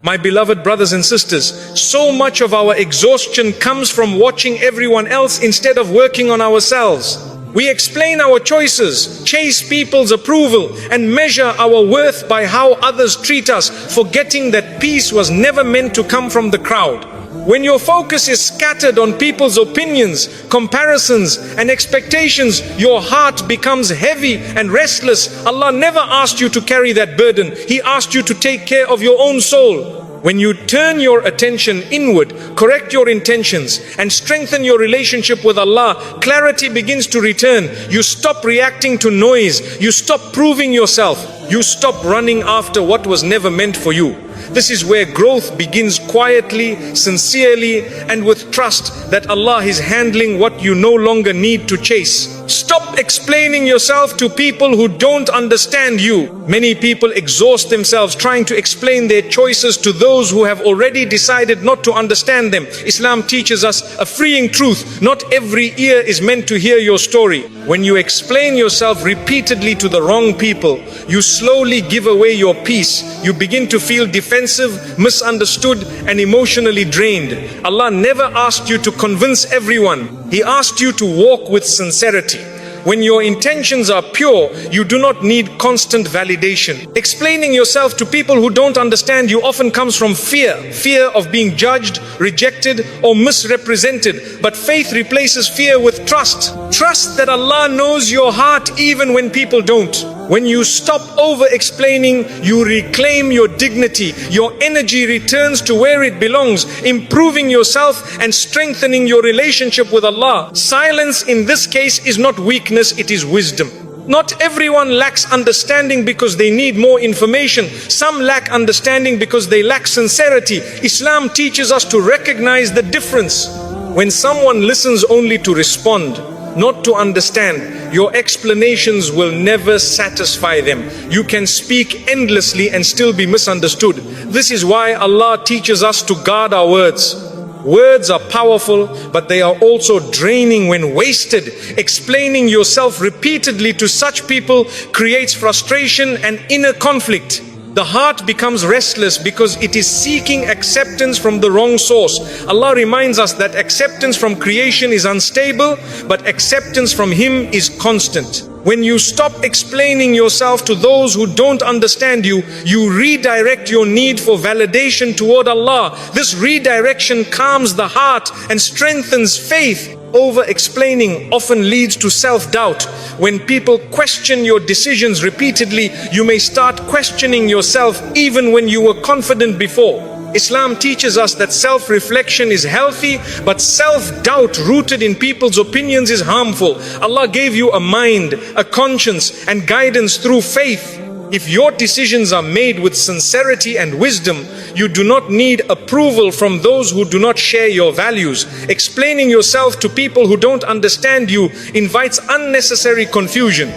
My beloved brothers and sisters, so much of our exhaustion comes from watching everyone else instead of working on ourselves. We explain our choices, chase people's approval, and measure our worth by how others treat us, forgetting that peace was never meant to come from the crowd. When your focus is scattered on people's opinions, comparisons, and expectations, your heart becomes heavy and restless. Allah never asked you to carry that burden. He asked you to take care of your own soul. When you turn your attention inward, correct your intentions, and strengthen your relationship with Allah, clarity begins to return. You stop reacting to noise. You stop proving yourself. You stop running after what was never meant for you. This is where growth begins, quietly, sincerely, and with trust that Allah is handling what you no longer need to chase. Stop explaining yourself to people who don't understand you. Many people exhaust themselves trying to explain their choices to those who have already decided not to understand them. Islam teaches us a freeing truth. Not every ear is meant to hear your story. When you explain yourself repeatedly to the wrong people, you slowly give away your peace. You begin to feel defensive, misunderstood, and emotionally drained. Allah never asked you to convince everyone. He asked you to walk with sincerity. When your intentions are pure, you do not need constant validation. Explaining yourself to people who don't understand you often comes from fear. Fear of being judged, rejected, or misrepresented. But faith replaces fear with trust. Trust that Allah knows your heart even when people don't. When you stop over-explaining, you reclaim your dignity. Your energy returns to where it belongs, improving yourself and strengthening your relationship with Allah. Silence in this case is not weakness, it is wisdom. Not everyone lacks understanding because they need more information. Some lack understanding because they lack sincerity. Islam teaches us to recognize the difference. When someone listens only to respond, not to understand, your explanations will never satisfy them. You can speak endlessly and still be misunderstood. This is why Allah teaches us to guard our words. Words are powerful, but they are also draining when wasted. Explaining yourself repeatedly to such people creates frustration and inner conflict. The heart becomes restless because it is seeking acceptance from the wrong source. Allah reminds us that acceptance from creation is unstable, but acceptance from Him is constant. When you stop explaining yourself to those who don't understand you, you redirect your need for validation toward Allah. This redirection calms the heart and strengthens faith. Over-explaining often leads to self-doubt. When people question your decisions repeatedly, you may start questioning yourself even when you were confident before. Islam teaches us that self-reflection is healthy, but self-doubt rooted in people's opinions is harmful. Allah gave you a mind, a conscience, and guidance through faith. If your decisions are made with sincerity and wisdom, you do not need approval from those who do not share your values. Explaining yourself to people who don't understand you invites unnecessary confusion.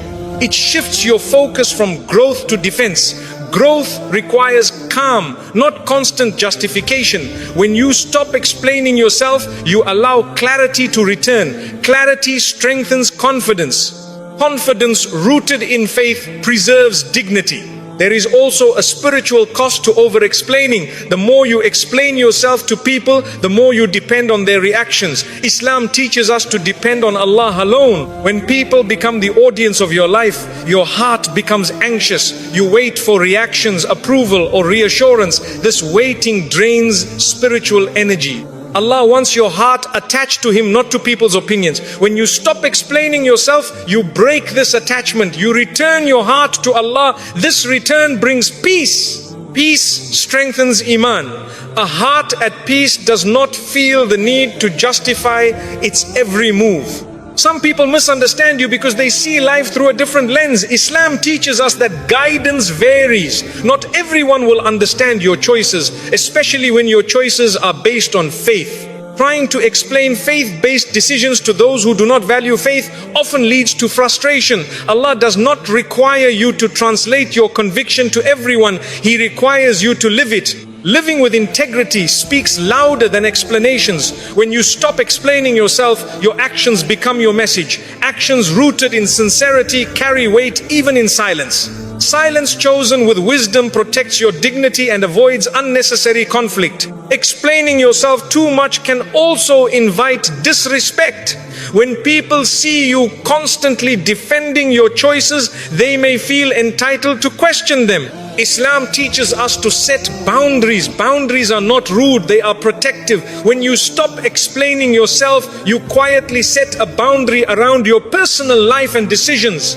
It shifts your focus from growth to defense. Growth requires calm, not constant justification. When you stop explaining yourself, you allow clarity to return. Clarity strengthens confidence. Confidence rooted in faith preserves dignity. There is also a spiritual cost to over-explaining. The more you explain yourself to people, the more you depend on their reactions. Islam teaches us to depend on Allah alone. When people become the audience of your life, your heart becomes anxious. You wait for reactions, approval, or reassurance. This waiting drains spiritual energy. Allah wants your heart attached to Him, not to people's opinions. When you stop explaining yourself, you break this attachment. You return your heart to Allah. This return brings peace. Peace strengthens Iman. A heart at peace does not feel the need to justify its every move. Some people misunderstand you because they see life through a different lens. Islam teaches us that guidance varies. Not everyone will understand your choices, especially when your choices are based on faith. Trying to explain faith-based decisions to those who do not value faith often leads to frustration. Allah does not require you to translate your conviction to everyone. He requires you to live it. Living with integrity speaks louder than explanations. When you stop explaining yourself, your actions become your message. Actions rooted in sincerity carry weight even in silence. Silence chosen with wisdom protects your dignity and avoids unnecessary conflict. Explaining yourself too much can also invite disrespect. When people see you constantly defending your choices, they may feel entitled to question them. Islam teaches us to set boundaries. Boundaries are not rude, they are protective. When you stop explaining yourself, you quietly set a boundary around your personal life and decisions.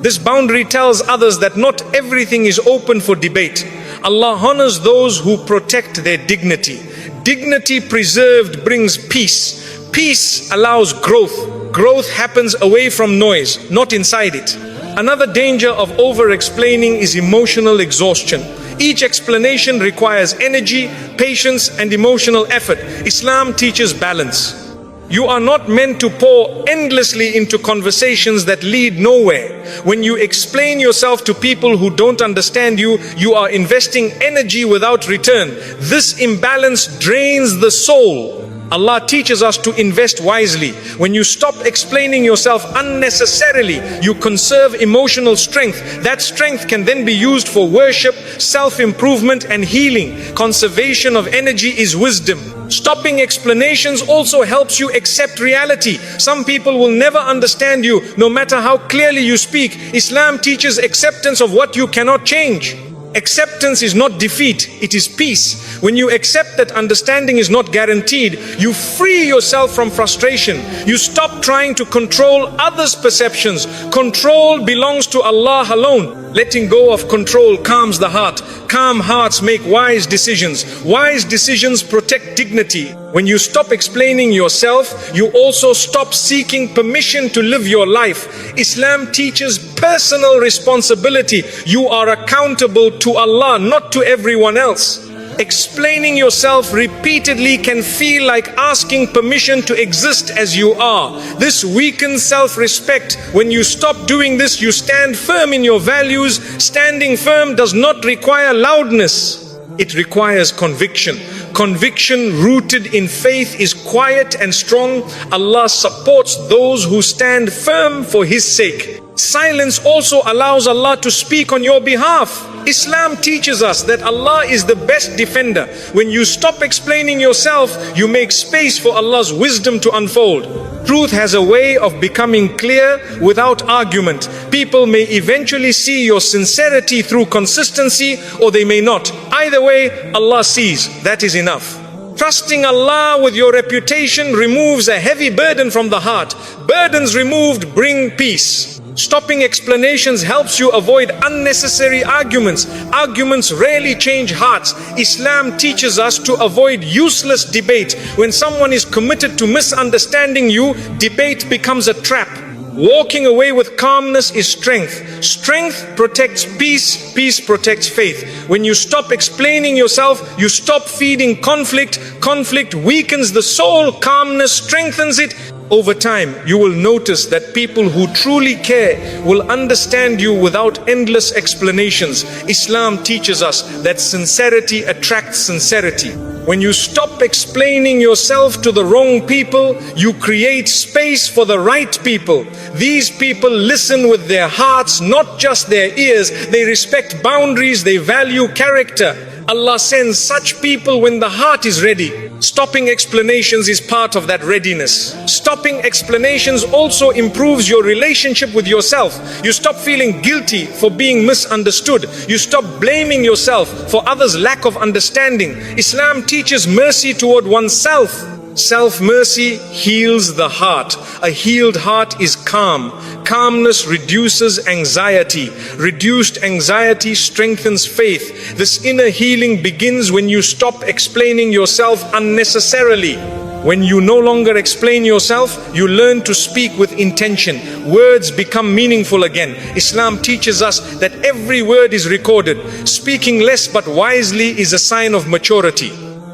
This boundary tells others that not everything is open for debate. Allah honors those who protect their dignity. Dignity preserved brings peace. Peace allows growth. Growth happens away from noise, not inside it. Another danger of over-explaining is emotional exhaustion. Each explanation requires energy, patience, and emotional effort. Islam teaches balance. You are not meant to pour endlessly into conversations that lead nowhere. When you explain yourself to people who don't understand you, you are investing energy without return. This imbalance drains the soul. Allah teaches us to invest wisely. When you stop explaining yourself unnecessarily, you conserve emotional strength. That strength can then be used for worship, self-improvement, and healing. Conservation of energy is wisdom. Stopping explanations also helps you accept reality. Some people will never understand you, no matter how clearly you speak. Islam teaches acceptance of what you cannot change. Acceptance is not defeat, it is peace. When you accept that understanding is not guaranteed, you free yourself from frustration. You stop trying to control others' perceptions. Control belongs to Allah alone. Letting go of control calms the heart. Calm hearts make wise decisions. Wise decisions protect dignity. When you stop explaining yourself, you also stop seeking permission to live your life. Islam teaches personal responsibility. You are accountable to Allah, not to everyone else. Explaining yourself repeatedly can feel like asking permission to exist as you are. This weakens self-respect. When you stop doing this, you stand firm in your values. Standing firm does not require loudness. It requires conviction. Conviction rooted in faith is quiet and strong. Allah supports those who stand firm for His sake. Silence also allows Allah to speak on your behalf. Islam teaches us that Allah is the best defender. When you stop explaining yourself, you make space for Allah's wisdom to unfold. Truth has a way of becoming clear without argument. People may eventually see your sincerity through consistency, or they may not. Either way, Allah sees. That is enough. Trusting Allah with your reputation removes a heavy burden from the heart. Burdens removed bring peace. Stopping explanations helps you avoid unnecessary arguments. Arguments rarely change hearts. Islam teaches us to avoid useless debate. When someone is committed to misunderstanding you, debate becomes a trap. Walking away with calmness is strength. Strength protects peace. Peace protects faith. When you stop explaining yourself, you stop feeding conflict. Conflict weakens the soul. Calmness strengthens it. Over time, you will notice that people who truly care will understand you without endless explanations. Islam teaches us that sincerity attracts sincerity. When you stop explaining yourself to the wrong people, you create space for the right people. These people listen with their hearts, not just their ears. They respect boundaries, they value character. Allah sends such people when the heart is ready. Stopping explanations is part of that readiness. Stopping explanations also improves your relationship with yourself. You stop feeling guilty for being misunderstood. You stop blaming yourself for others' lack of understanding. Islam teaches mercy toward oneself. Self-mercy heals the heart. A healed heart is calm. Calmness reduces anxiety. Reduced anxiety strengthens faith. This inner healing begins when you stop explaining yourself unnecessarily. When you no longer explain yourself, you learn to speak with intention. Words become meaningful again. Islam teaches us that every word is recorded. Speaking less but wisely is a sign of maturity.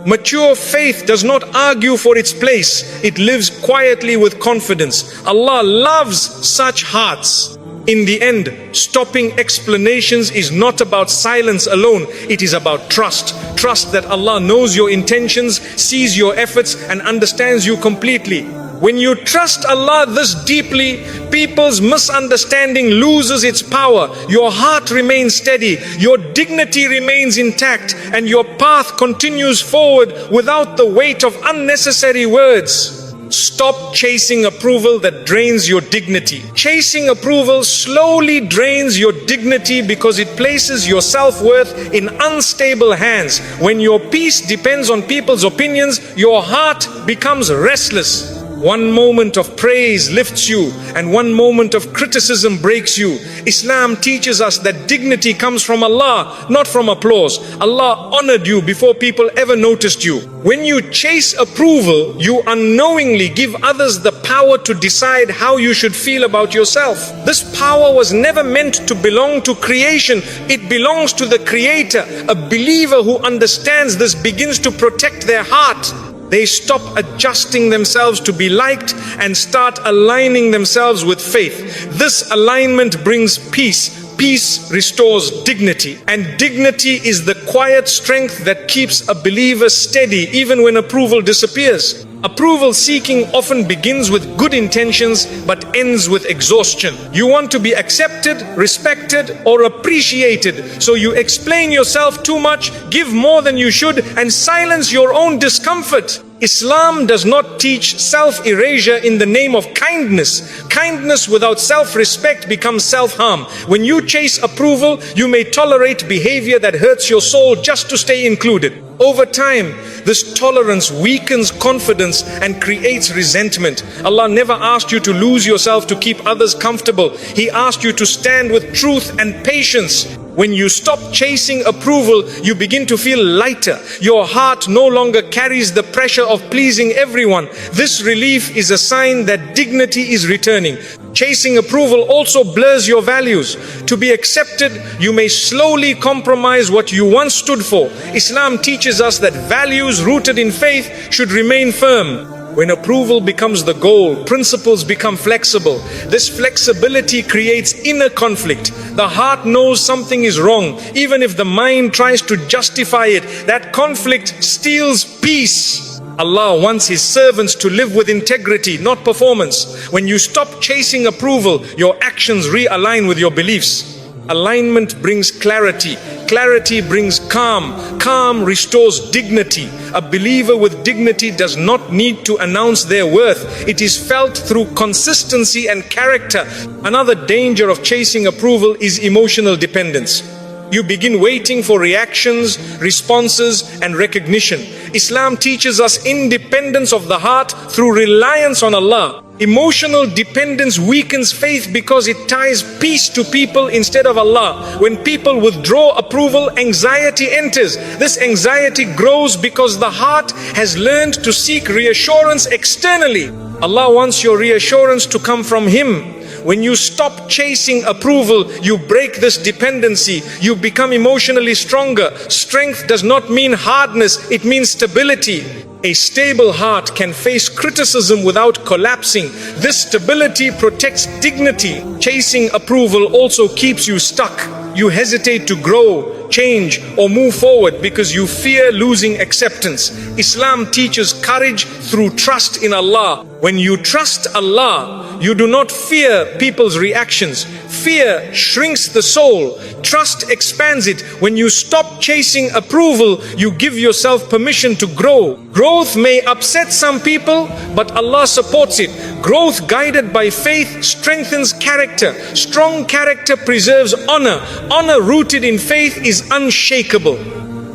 Mature faith does not argue for its place. It lives quietly with confidence. Allah loves such hearts. In the end, stopping explanations is not about silence alone. It is about trust. Trust that Allah knows your intentions, sees your efforts, and understands you completely. When you trust Allah this deeply, people's misunderstanding loses its power. Your heart remains steady, your dignity remains intact, and your path continues forward without the weight of unnecessary words. Stop chasing approval that drains your dignity. Chasing approval slowly drains your dignity because it places your self-worth in unstable hands. When your peace depends on people's opinions, your heart becomes restless. One moment of praise lifts you and one moment of criticism breaks you. Islam teaches us that dignity comes from Allah, not from applause. Allah honored you before people ever noticed you. When you chase approval, you unknowingly give others the power to decide how you should feel about yourself. This power was never meant to belong to creation. It belongs to the Creator. A believer who understands this begins to protect their heart. They stop adjusting themselves to be liked and start aligning themselves with faith. This alignment brings peace. Peace restores dignity, and dignity is the quiet strength that keeps a believer steady even when approval disappears. Approval seeking often begins with good intentions but ends with exhaustion. You want to be accepted, respected, or appreciated, so you explain yourself too much, give more than you should, and silence your own discomfort. Islam does not teach self-erasure in the name of kindness. Kindness without self-respect becomes self-harm. When you chase approval, you may tolerate behavior that hurts your soul just to stay included. Over time, this tolerance weakens confidence and creates resentment. Allah never asked you to lose yourself to keep others comfortable. He asked you to stand with truth and patience. When you stop chasing approval, you begin to feel lighter. Your heart no longer carries the pressure of pleasing everyone. This relief is a sign that dignity is returning. Chasing approval also blurs your values. To be accepted, you may slowly compromise what you once stood for. Islam teaches us that values rooted in faith should remain firm. When approval becomes the goal, principles become flexible. This flexibility creates inner conflict. The heart knows something is wrong, even if the mind tries to justify it. That conflict steals peace. Allah wants His servants to live with integrity, not performance. When you stop chasing approval, your actions realign with your beliefs. Alignment brings clarity. Clarity brings calm. Calm restores dignity. A believer with dignity does not need to announce their worth. It is felt through consistency and character. Another danger of chasing approval is emotional dependence. You begin waiting for reactions, responses, and recognition. Islam teaches us independence of the heart through reliance on Allah. Emotional dependence weakens faith because it ties peace to people instead of Allah. When people withdraw approval, anxiety enters. This anxiety grows because the heart has learned to seek reassurance externally. Allah wants your reassurance to come from Him. When you stop chasing approval, you break this dependency. You become emotionally stronger. Strength does not mean hardness, it means stability. A stable heart can face criticism without collapsing. This stability protects dignity. Chasing approval also keeps you stuck. You hesitate to grow, change, or move forward because you fear losing acceptance. Islam teaches courage through trust in Allah. When you trust Allah, you do not fear people's reactions. Fear shrinks the soul. Trust expands it. When you stop chasing approval, you give yourself permission to grow. Growth may upset some people, but Allah supports it. Growth guided by faith strengthens character. Strong character preserves honor. Honor rooted in faith is unshakable.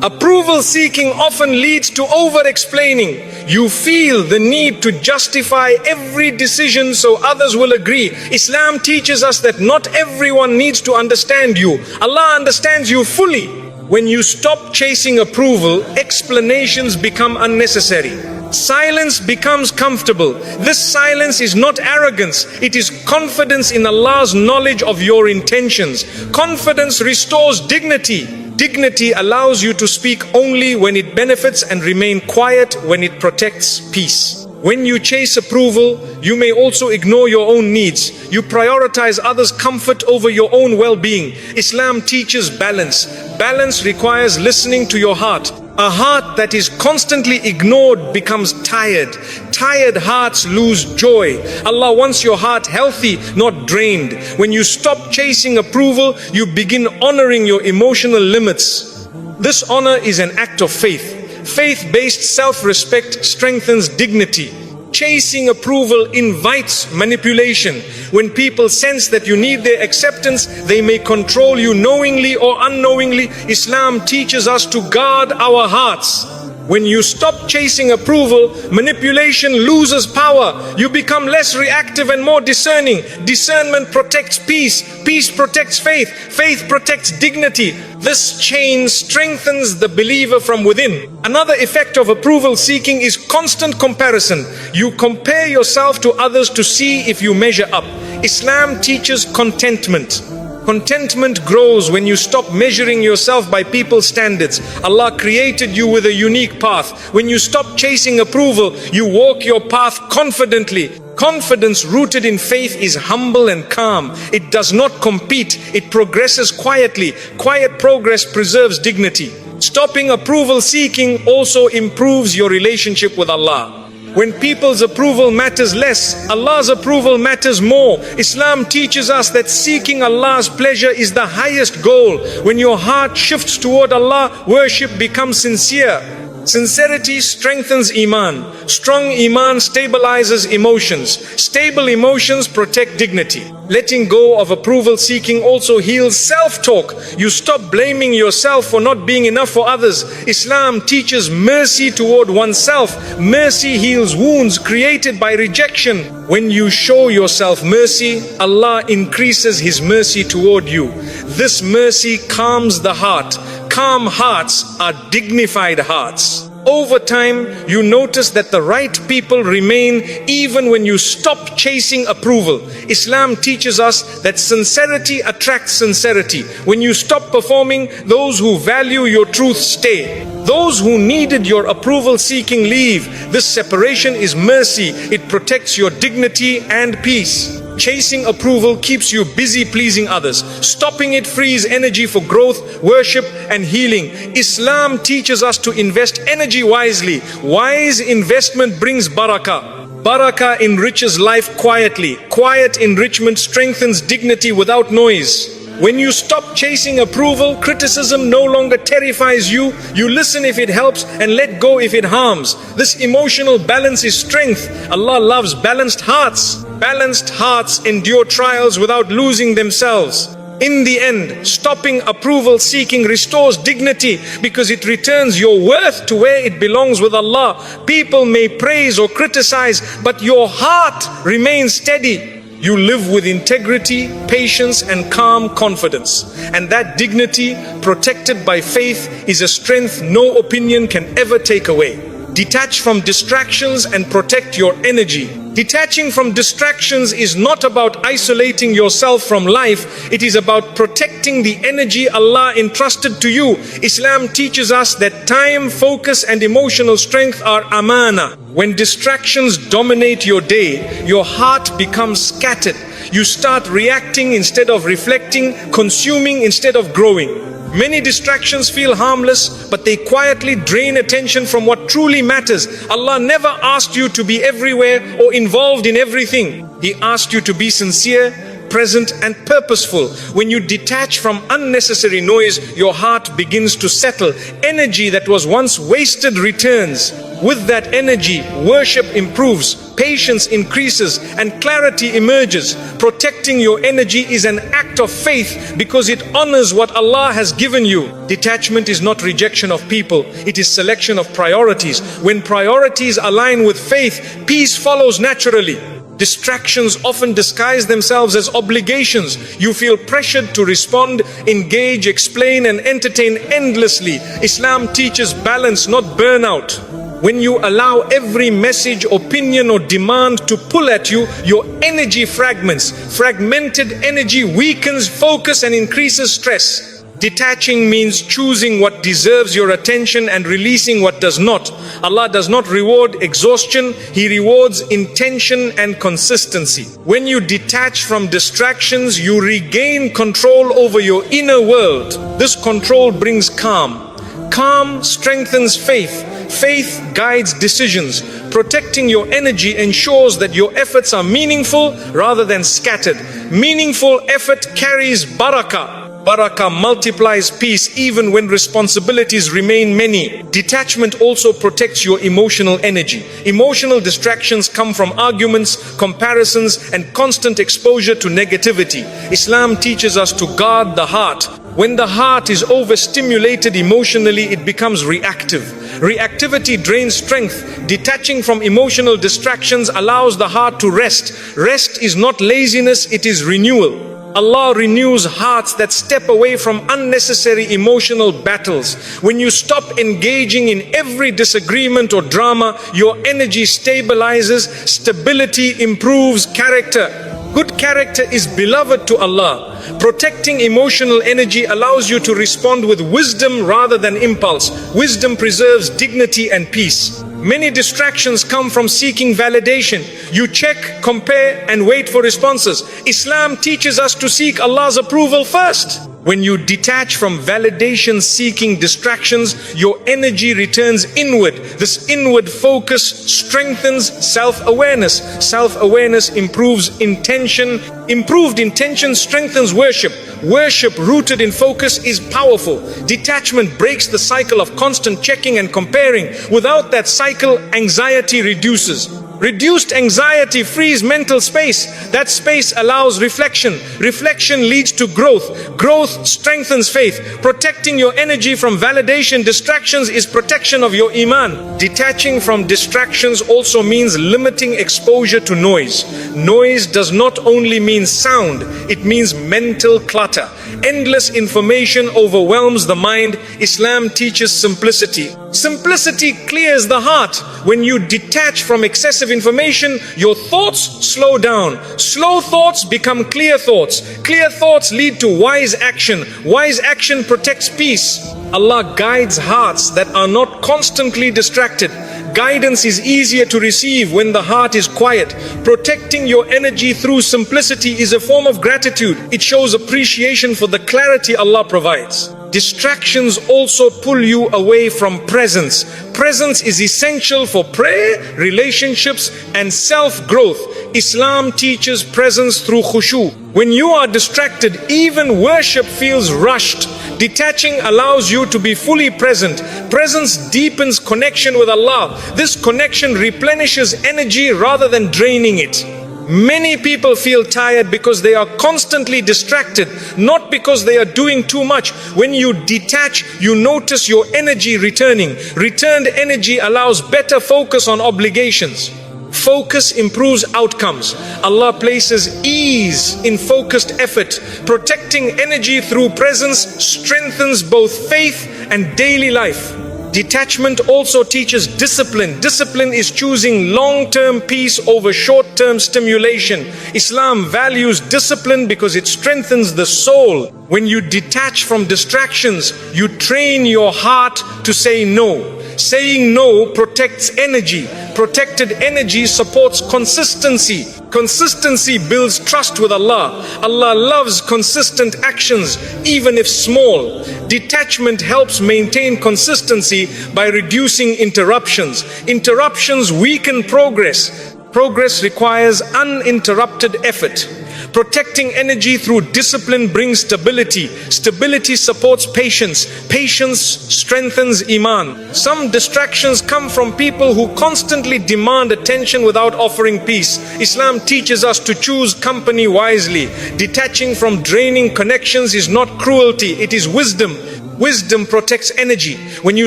Approval seeking often leads to over-explaining. You feel the need to justify every decision so others will agree. Islam teaches us that not everyone needs to understand you. Allah understands you fully. When you stop chasing approval, explanations become unnecessary. Silence becomes comfortable. This silence is not arrogance. It is confidence in Allah's knowledge of your intentions. Confidence restores dignity. Dignity allows you to speak only when it benefits and remain quiet when it protects peace. When you chase approval, you may also ignore your own needs. You prioritize others' comfort over your own well-being. Islam teaches balance. Balance requires listening to your heart. A heart that is constantly ignored becomes tired. Tired hearts lose joy. Allah wants your heart healthy, not drained. When you stop chasing approval, you begin honoring your emotional limits. This honor is an act of faith. Faith-based self-respect strengthens dignity. Chasing approval invites manipulation. When people sense that you need their acceptance, they may control you knowingly or unknowingly. Islam teaches us to guard our hearts. When you stop chasing approval, manipulation loses power. You become less reactive and more discerning. Discernment protects peace. Peace protects faith. Faith protects dignity. This chain strengthens the believer from within. Another effect of approval seeking is constant comparison. You compare yourself to others to see if you measure up. Islam teaches contentment. Contentment grows when you stop measuring yourself by people's standards. Allah created you with a unique path. When you stop chasing approval, you walk your path confidently. Confidence rooted in faith is humble and calm. It does not compete. It progresses quietly. Quiet progress preserves dignity. Stopping approval seeking also improves your relationship with Allah. When people's approval matters less, Allah's approval matters more. Islam teaches us that seeking Allah's pleasure is the highest goal. When your heart shifts toward Allah, worship becomes sincere. Sincerity strengthens Iman. Strong Iman stabilizes emotions. Stable emotions protect dignity. Letting go of approval seeking also heals self-talk. You stop blaming yourself for not being enough for others. Islam teaches mercy toward oneself. Mercy heals wounds created by rejection. When you show yourself mercy, Allah increases His mercy toward you. This mercy calms the heart. Calm hearts are dignified hearts. Over time, you notice that the right people remain even when you stop chasing approval. Islam teaches us that sincerity attracts sincerity. When you stop performing, those who value your truth stay. Those who needed your approval seeking leave. This separation is mercy. It protects your dignity and peace. Chasing approval keeps you busy pleasing others. Stopping it frees energy for growth, worship, and healing. Islam teaches us to invest energy wisely. Wise investment brings barakah. Barakah enriches life quietly. Quiet enrichment strengthens dignity without noise. When you stop chasing approval, criticism no longer terrifies you. You listen if it helps and let go if it harms. This emotional balance is strength. Allah loves balanced hearts. Balanced hearts endure trials without losing themselves. In the end, stopping approval seeking restores dignity because it returns your worth to where it belongs with Allah. People may praise or criticize, but your heart remains steady. You live with integrity, patience, and calm confidence. And that dignity, protected by faith, is a strength no opinion can ever take away. Detach from distractions and protect your energy. Detaching from distractions is not about isolating yourself from life. It is about protecting the energy Allah entrusted to you. Islam teaches us that time, focus, and emotional strength are amana. When distractions dominate your day, your heart becomes scattered. You start reacting instead of reflecting, consuming instead of growing. Many distractions feel harmless, but they quietly drain attention from what truly matters. Allah never asked you to be everywhere or involved in everything. He asked you to be sincere, present, and purposeful. When you detach from unnecessary noise, your heart begins to settle. Energy that was once wasted returns. With that energy, worship improves, patience increases, and clarity emerges. Protecting your energy is an act of faith because it honors what Allah has given you. Detachment is not rejection of people, it is selection of priorities. When priorities align with faith, peace follows naturally. Distractions often disguise themselves as obligations. You feel pressured to respond, engage, explain, and entertain endlessly. Islam teaches balance, not burnout. When you allow every message, opinion, or demand to pull at you, your energy fragments. Fragmented energy weakens focus and increases stress. Detaching means choosing what deserves your attention and releasing what does not. Allah does not reward exhaustion, He rewards intention and consistency. When you detach from distractions, you regain control over your inner world. This control brings calm. Calm strengthens faith. Faith guides decisions. Protecting your energy ensures that your efforts are meaningful rather than scattered. Meaningful effort carries barakah. Barakah multiplies peace even when responsibilities remain many. Detachment also protects your emotional energy. Emotional distractions come from arguments, comparisons, and constant exposure to negativity. Islam teaches us to guard the heart. When the heart is overstimulated emotionally, it becomes reactive. Reactivity drains strength. Detaching from emotional distractions allows the heart to rest. Rest is not laziness, it is renewal. Allah renews hearts that step away from unnecessary emotional battles. When you stop engaging in every disagreement or drama, your energy stabilizes. Stability improves character. Good character is beloved to Allah. Protecting emotional energy allows you to respond with wisdom rather than impulse. Wisdom preserves dignity and peace. Many distractions come from seeking validation. You check, compare, and wait for responses. Islam teaches us to seek Allah's approval first. When you detach from validation-seeking distractions, your energy returns inward. This inward focus strengthens self-awareness. Self-awareness improves intention. Improved intention strengthens worship. Worship rooted in focus is powerful. Detachment breaks the cycle of constant checking and comparing. Without that cycle, anxiety reduces. Reduced anxiety frees mental space. That space allows reflection. Reflection leads to growth. Growth strengthens faith. Protecting your energy from validation distractions is protection of your Iman. Detaching from distractions also means limiting exposure to noise. Noise does not only mean sound, it means mental clutter. Endless information overwhelms the mind. Islam teaches simplicity. Simplicity clears the heart. When you detach from excessive information, your thoughts slow down. Slow thoughts become clear thoughts. Clear thoughts lead to wise action. Wise action protects peace. Allah guides hearts that are not constantly distracted. Guidance is easier to receive when the heart is quiet. Protecting your energy through simplicity is a form of gratitude. It shows appreciation for the clarity Allah provides. Distractions also pull you away from presence. Presence is essential for prayer, relationships, and self-growth. Islam teaches presence through khushu. When you are distracted, even worship feels rushed. Detaching allows you to be fully present. Presence deepens connection with Allah. This connection replenishes energy rather than draining it. Many people feel tired because they are constantly distracted, not because they are doing too much. When you detach, you notice your energy returning. Returned energy allows better focus on obligations. Focus improves outcomes. Allah places ease in focused effort. Protecting energy through presence strengthens both faith and daily life. Detachment also teaches discipline. Discipline is choosing long-term peace over short-term stimulation. Islam values discipline because it strengthens the soul. When you detach from distractions, you train your heart to say no. Saying no protects energy. Protected energy supports consistency. Consistency builds trust with Allah. Allah loves consistent actions, even if small. Detachment helps maintain consistency by reducing interruptions. Interruptions weaken progress. Progress requires uninterrupted effort. Protecting energy through discipline brings stability. Stability supports patience. Patience strengthens Iman. Some distractions come from people who constantly demand attention without offering peace. Islam teaches us to choose company wisely. Detaching from draining connections is not cruelty, it is wisdom. Wisdom protects energy. When you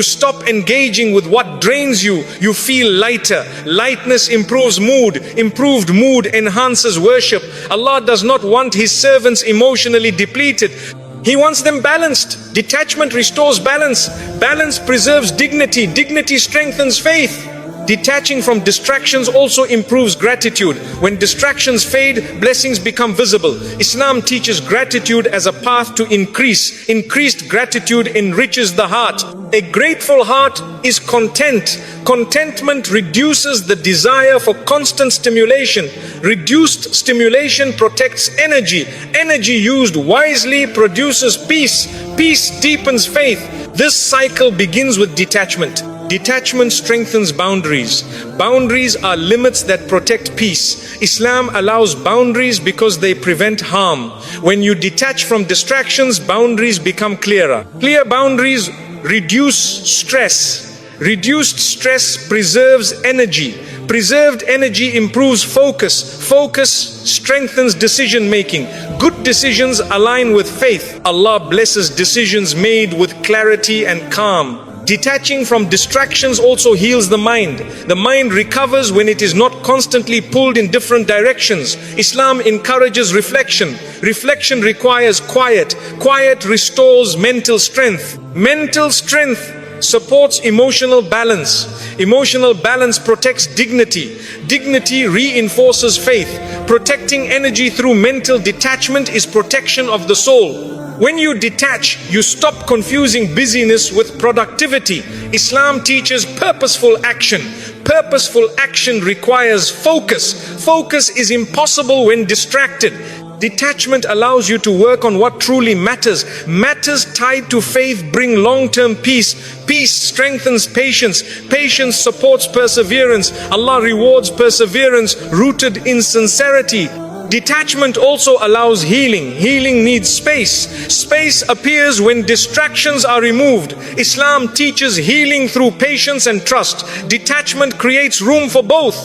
stop engaging with what drains you, you feel lighter. Lightness improves mood. Improved mood enhances worship. Allah does not want His servants emotionally depleted. He wants them balanced. Detachment restores balance. Balance preserves dignity. Dignity strengthens faith. Detaching from distractions also improves gratitude. When distractions fade, blessings become visible. Islam teaches gratitude as a path to increase. Increased gratitude enriches the heart. A grateful heart is content. Contentment reduces the desire for constant stimulation. Reduced stimulation protects energy. Energy used wisely produces peace. Peace deepens faith. This cycle begins with detachment. Detachment strengthens boundaries. Boundaries are limits that protect peace. Islam allows boundaries because they prevent harm. When you detach from distractions, boundaries become clearer. Clear boundaries reduce stress. Reduced stress preserves energy. Preserved energy improves focus. Focus strengthens decision making. Good decisions align with faith. Allah blesses decisions made with clarity and calm. Detaching from distractions also heals the mind. The mind recovers when it is not constantly pulled in different directions. Islam encourages reflection. Reflection requires quiet. Quiet restores mental strength. Mental strength supports emotional balance. Emotional balance protects dignity. Dignity reinforces faith. Protecting energy through mental detachment is protection of the soul. When you detach, you stop confusing busyness with productivity. Islam teaches purposeful action. Purposeful action requires focus. Focus is impossible when distracted. Detachment allows you to work on what truly matters. Matters tied to faith bring long-term peace. Peace strengthens patience. Patience supports perseverance. Allah rewards perseverance rooted in sincerity. Detachment also allows healing. Healing needs space. Space appears when distractions are removed. Islam teaches healing through patience and trust. Detachment creates room for both.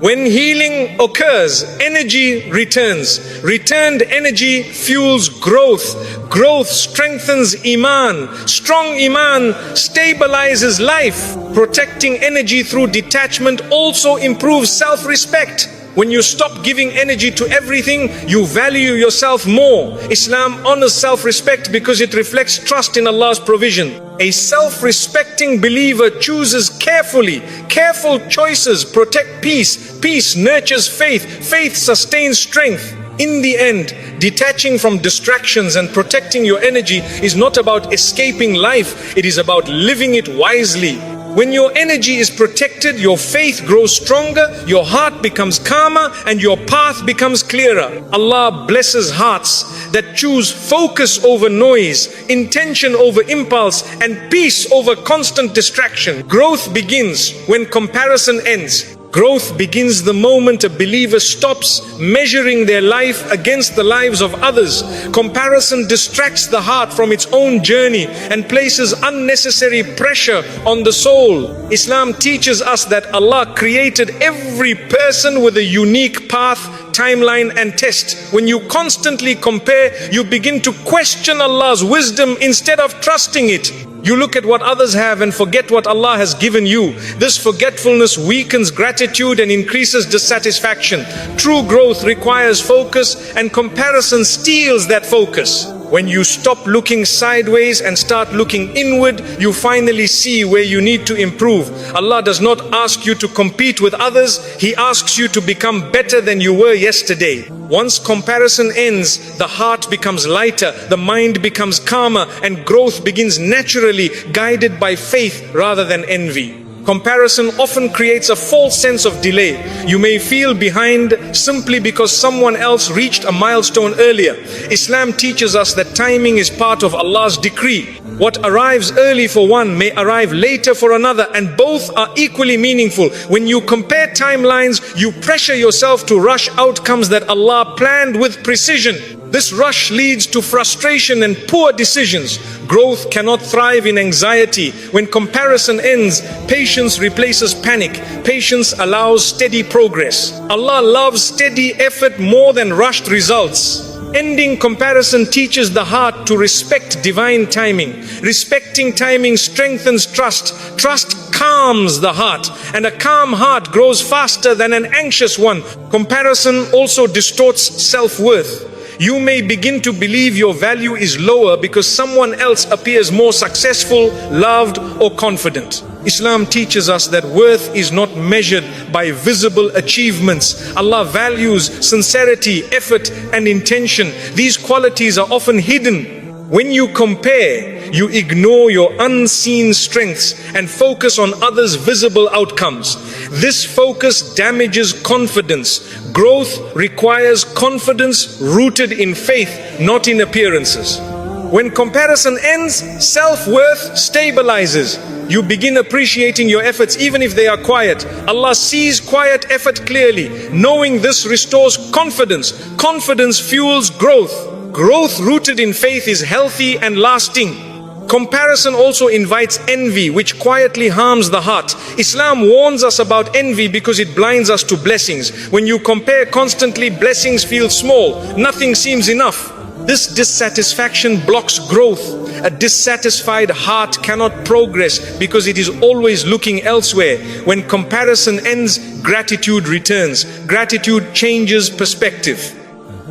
When healing occurs, energy returns. Returned energy fuels growth. Growth strengthens Iman. Strong Iman stabilizes life. Protecting energy through detachment also improves self-respect. When you stop giving energy to everything, you value yourself more. Islam honors self-respect because it reflects trust in Allah's provision. A self-respecting believer chooses carefully. Careful choices protect peace. Peace nurtures faith. Faith sustains strength. In the end, detaching from distractions and protecting your energy is not about escaping life. It is about living it wisely. When your energy is protected, your faith grows stronger, your heart becomes calmer, and your path becomes clearer. Allah blesses hearts that choose focus over noise, intention over impulse, and peace over constant distraction. Growth begins when comparison ends. Growth begins the moment a believer stops measuring their life against the lives of others. Comparison distracts the heart from its own journey and places unnecessary pressure on the soul. Islam teaches us that Allah created every person with a unique path, timeline and test. When you constantly compare, you begin to question Allah's wisdom instead of trusting it. You look at what others have and forget what Allah has given you. This forgetfulness weakens gratitude and increases dissatisfaction. True growth requires focus, and comparison steals that focus. When you stop looking sideways and start looking inward, you finally see where you need to improve. Allah does not ask you to compete with others. He asks you to become better than you were yesterday. Once comparison ends, the heart becomes lighter, the mind becomes calmer, and growth begins naturally, guided by faith rather than envy. Comparison often creates a false sense of delay. You may feel behind simply because someone else reached a milestone earlier. Islam teaches us that timing is part of Allah's decree. What arrives early for one may arrive later for another, and both are equally meaningful. When you compare timelines, you pressure yourself to rush outcomes that Allah planned with precision. This rush leads to frustration and poor decisions. Growth cannot thrive in anxiety. When comparison ends, patience replaces panic. Patience allows steady progress. Allah loves steady effort more than rushed results. Ending comparison teaches the heart to respect divine timing. Respecting timing strengthens trust. Trust calms the heart, and a calm heart grows faster than an anxious one. Comparison also distorts self-worth. You may begin to believe your value is lower because someone else appears more successful, loved, or confident. Islam teaches us that worth is not measured by visible achievements. Allah values sincerity, effort, and intention. These qualities are often hidden. When you compare, you ignore your unseen strengths and focus on others' visible outcomes. This focus damages confidence. Growth requires confidence rooted in faith, not in appearances. When comparison ends, self-worth stabilizes. You begin appreciating your efforts even if they are quiet. Allah sees quiet effort clearly. Knowing this restores confidence. Confidence fuels growth. Growth rooted in faith is healthy and lasting. Comparison also invites envy, which quietly harms the heart. Islam warns us about envy because it blinds us to blessings. When you compare constantly, blessings feel small. Nothing seems enough. This dissatisfaction blocks growth. A dissatisfied heart cannot progress because it is always looking elsewhere. When comparison ends, gratitude returns. Gratitude changes perspective.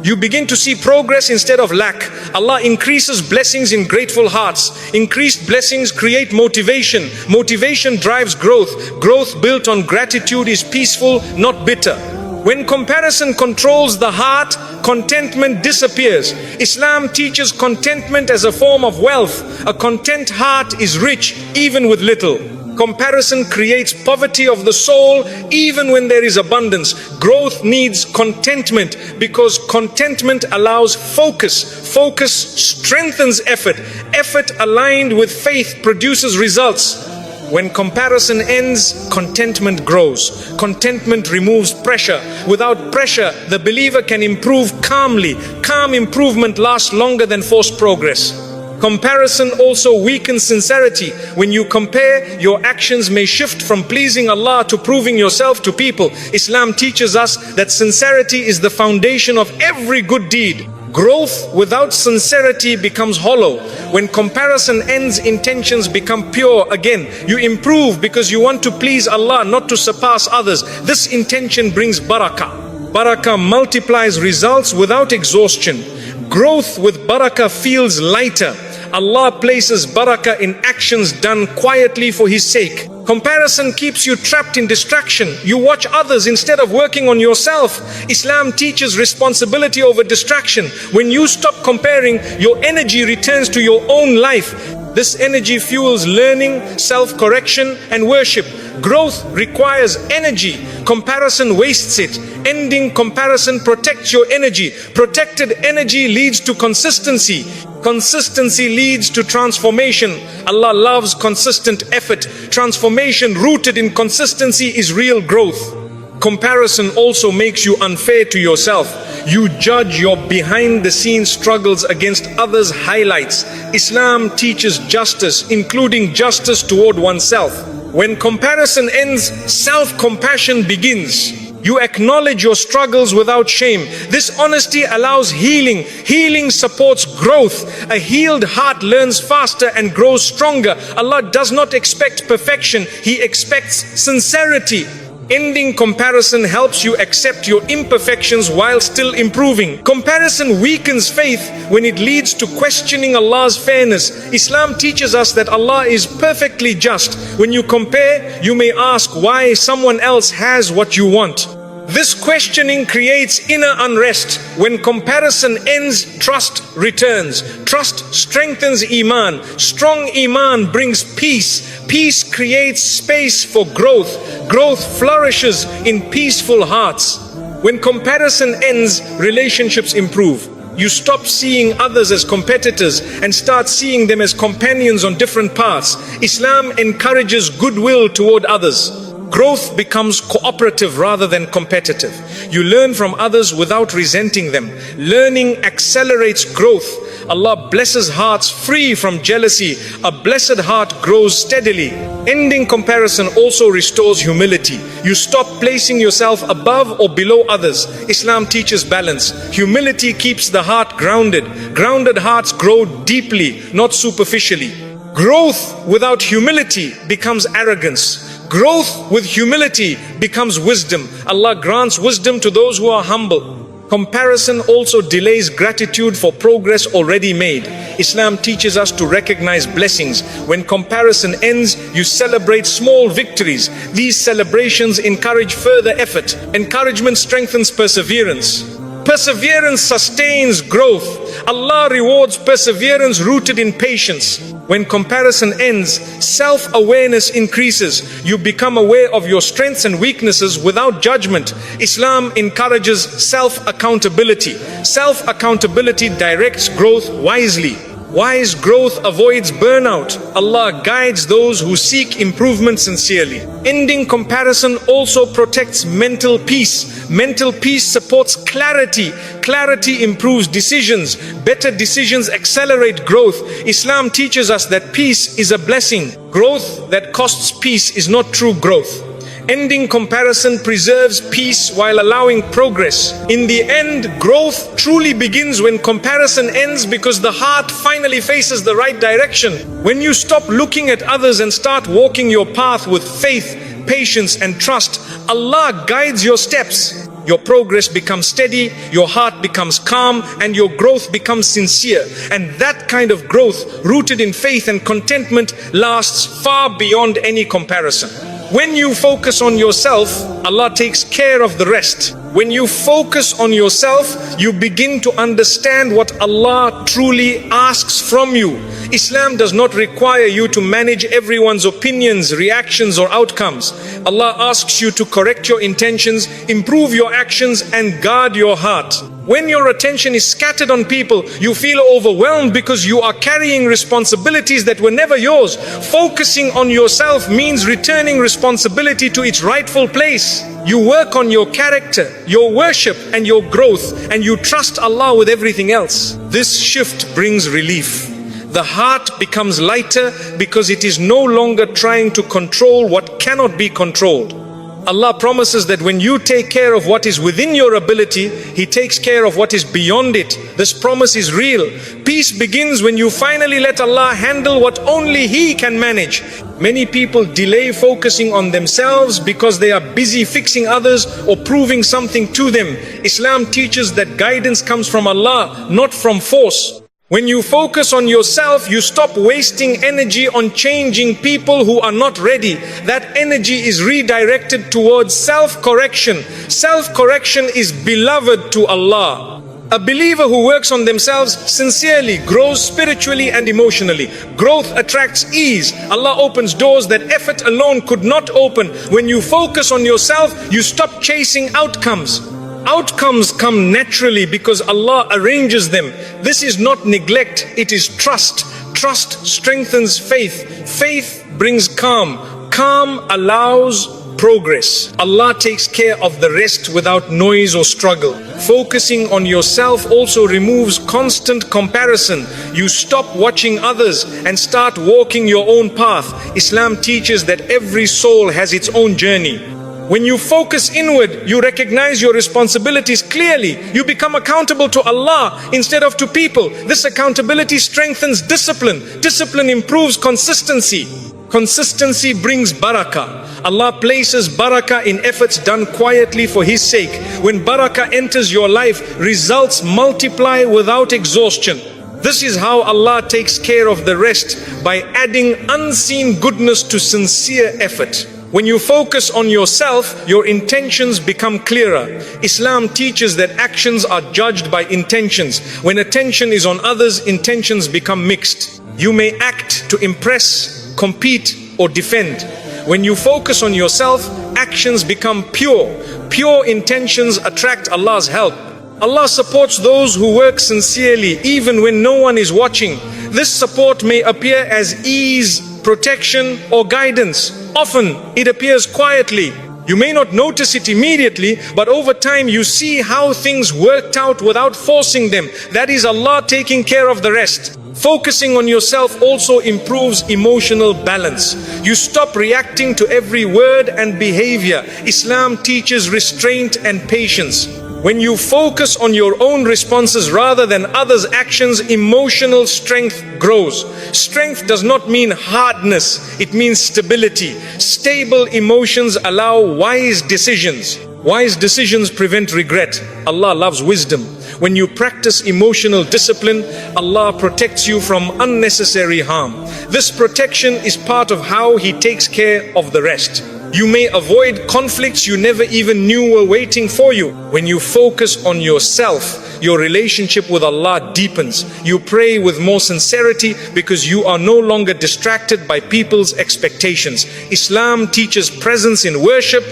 You begin to see progress instead of lack. Allah increases blessings in grateful hearts. Increased blessings create motivation. Motivation drives growth. Growth built on gratitude is peaceful, not bitter. When comparison controls the heart, contentment disappears. Islam teaches contentment as a form of wealth. A content heart is rich even with little. Comparison creates poverty of the soul even when there is abundance. Growth needs contentment because contentment allows focus. Focus strengthens effort. Effort aligned with faith produces results. When comparison ends, contentment grows. Contentment removes pressure. Without pressure, the believer can improve calmly. Calm improvement lasts longer than forced progress. Comparison also weakens sincerity. When you compare, your actions may shift from pleasing Allah to proving yourself to people. Islam teaches us that sincerity is the foundation of every good deed. Growth without sincerity becomes hollow. When comparison ends, intentions become pure again. You improve because you want to please Allah, not to surpass others. This intention brings barakah. Barakah multiplies results without exhaustion. Growth with barakah feels lighter. Allah places barakah in actions done quietly for His sake. Comparison keeps you trapped in distraction. You watch others instead of working on yourself. Islam teaches responsibility over distraction. When you stop comparing, your energy returns to your own life. This energy fuels learning, self-correction, and worship. Growth requires energy. Comparison wastes it. Ending comparison protects your energy. Protected energy leads to consistency. Consistency leads to transformation. Allah loves consistent effort. Transformation rooted in consistency is real growth. Comparison also makes you unfair to yourself. You judge your behind-the-scenes struggles against others' highlights. Islam teaches justice, including justice toward oneself. When comparison ends, self-compassion begins. You acknowledge your struggles without shame. This honesty allows healing. Healing supports growth. A healed heart learns faster and grows stronger. Allah does not expect perfection. He expects sincerity. Ending comparison helps you accept your imperfections while still improving. Comparison weakens faith when it leads to questioning Allah's fairness. Islam teaches us that Allah is perfectly just. When you compare, you may ask why someone else has what you want. This questioning creates inner unrest. When comparison ends, trust returns. Trust strengthens Iman. Strong Iman brings peace. Peace creates space for growth. Growth flourishes in peaceful hearts. When comparison ends, relationships improve. You stop seeing others as competitors and start seeing them as companions on different paths. Islam encourages goodwill toward others. Growth becomes cooperative rather than competitive. You learn from others without resenting them. Learning accelerates growth. Allah blesses hearts free from jealousy. A blessed heart grows steadily. Ending comparison also restores humility. You stop placing yourself above or below others. Islam teaches balance. Humility keeps the heart grounded. Grounded hearts grow deeply, not superficially. Growth without humility becomes arrogance. Growth with humility becomes wisdom. Allah grants wisdom to those who are humble. Comparison also delays gratitude for progress already made. Islam teaches us to recognize blessings. When comparison ends, you celebrate small victories. These celebrations encourage further effort. Encouragement strengthens perseverance. Perseverance sustains growth. Allah rewards perseverance rooted in patience. When comparison ends, self-awareness increases. You become aware of your strengths and weaknesses without judgment. Islam encourages self-accountability. Self-accountability directs growth wisely. Wise growth avoids burnout. Allah guides those who seek improvement sincerely. Ending comparison also protects mental peace. Mental peace supports clarity. Clarity improves decisions. Better decisions accelerate growth. Islam teaches us that peace is a blessing. Growth that costs peace is not true growth. Ending comparison preserves peace while allowing progress. In the end, growth truly begins when comparison ends, because the heart finally faces the right direction. When you stop looking at others and start walking your path with faith, patience and trust, Allah guides your steps. Your progress becomes steady, your heart becomes calm, and your growth becomes sincere. And that kind of growth, rooted in faith and contentment, lasts far beyond any comparison. When you focus on yourself, Allah takes care of the rest. When you focus on yourself, you begin to understand what Allah truly asks from you. Islam does not require you to manage everyone's opinions, reactions or outcomes. Allah asks you to correct your intentions, improve your actions and guard your heart. When your attention is scattered on people, you feel overwhelmed because you are carrying responsibilities that were never yours. Focusing on yourself means returning responsibility to its rightful place. You work on your character, your worship and your growth, and you trust Allah with everything else. This shift brings relief. The heart becomes lighter because it is no longer trying to control what cannot be controlled. Allah promises that when you take care of what is within your ability, He takes care of what is beyond it. This promise is real. Peace begins when you finally let Allah handle what only He can manage. Many people delay focusing on themselves because they are busy fixing others or proving something to them. Islam teaches that guidance comes from Allah, not from force. When you focus on yourself, you stop wasting energy on changing people who are not ready. That energy is redirected towards self-correction. Self-correction is beloved to Allah. A believer who works on themselves sincerely grows spiritually and emotionally. Growth attracts ease. Allah opens doors that effort alone could not open. When you focus on yourself, you stop chasing outcomes. Outcomes come naturally because Allah arranges them. This is not neglect, it is trust. Trust strengthens faith. Faith brings calm. Calm allows progress. Allah takes care of the rest without noise or struggle. Focusing on yourself also removes constant comparison. You stop watching others and start walking your own path. Islam teaches that every soul has its own journey. When you focus inward, you recognize your responsibilities clearly. You become accountable to Allah instead of to people. This accountability strengthens discipline. Discipline improves consistency. Consistency brings barakah. Allah places barakah in efforts done quietly for His sake. When barakah enters your life, results multiply without exhaustion. This is how Allah takes care of the rest, by adding unseen goodness to sincere effort. When you focus on yourself, your intentions become clearer. Islam teaches that actions are judged by intentions. When attention is on others, intentions become mixed. You may act to impress, compete, or defend. When you focus on yourself, actions become pure. Pure intentions attract Allah's help. Allah supports those who work sincerely even when no one is watching. This support may appear as ease, protection, or guidance. Often it appears quietly. You may not notice it immediately, but over time you see how things worked out without forcing them. That is Allah taking care of the rest. Focusing on yourself also improves emotional balance. You stop reacting to every word and behavior. Islam teaches restraint and patience. When you focus on your own responses rather than others' actions, emotional strength grows. Strength does not mean hardness, it means stability. Stable emotions allow wise decisions. Wise decisions prevent regret. Allah loves wisdom. When you practice emotional discipline, Allah protects you from unnecessary harm. This protection is part of how He takes care of the rest. You may avoid conflicts you never even knew were waiting for you. When you focus on yourself, your relationship with Allah deepens. You pray with more sincerity because you are no longer distracted by people's expectations. Islam teaches presence in worship.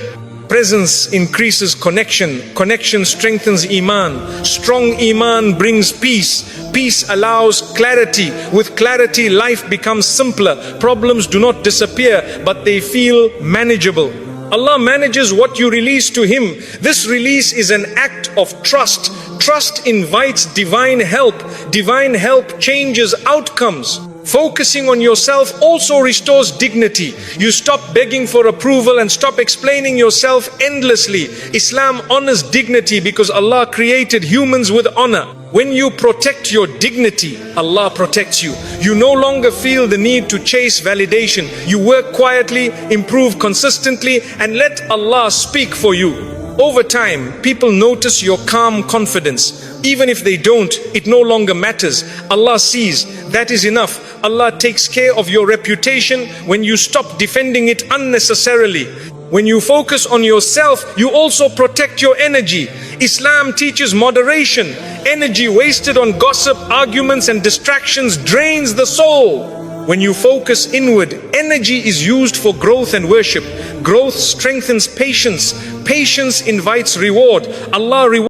presence increases connection. Connection strengthens Iman. Strong Iman brings peace. Peace allows clarity. With clarity, life becomes simpler. Problems do not disappear, but they feel manageable. Allah manages what you release to Him. This release is an act of trust. Trust invites divine help. Divine help changes outcomes. Focusing on yourself also restores dignity. You stop begging for approval and stop explaining yourself endlessly. Islam honors dignity because Allah created humans with honor. When you protect your dignity, Allah protects you. You no longer feel the need to chase validation. You work quietly, improve consistently, and let Allah speak for you. Over time, people notice your calm confidence. Even if they don't, it no longer matters. Allah sees. That is enough. Allah takes care of your reputation when you stop defending it unnecessarily. When you focus on yourself, you also protect your energy. Islam teaches moderation. Energy wasted on gossip, arguments, and distractions drains the soul. When you focus inward, energy is used for growth and worship. Growth strengthens patience. Patience invites reward. Allah rewards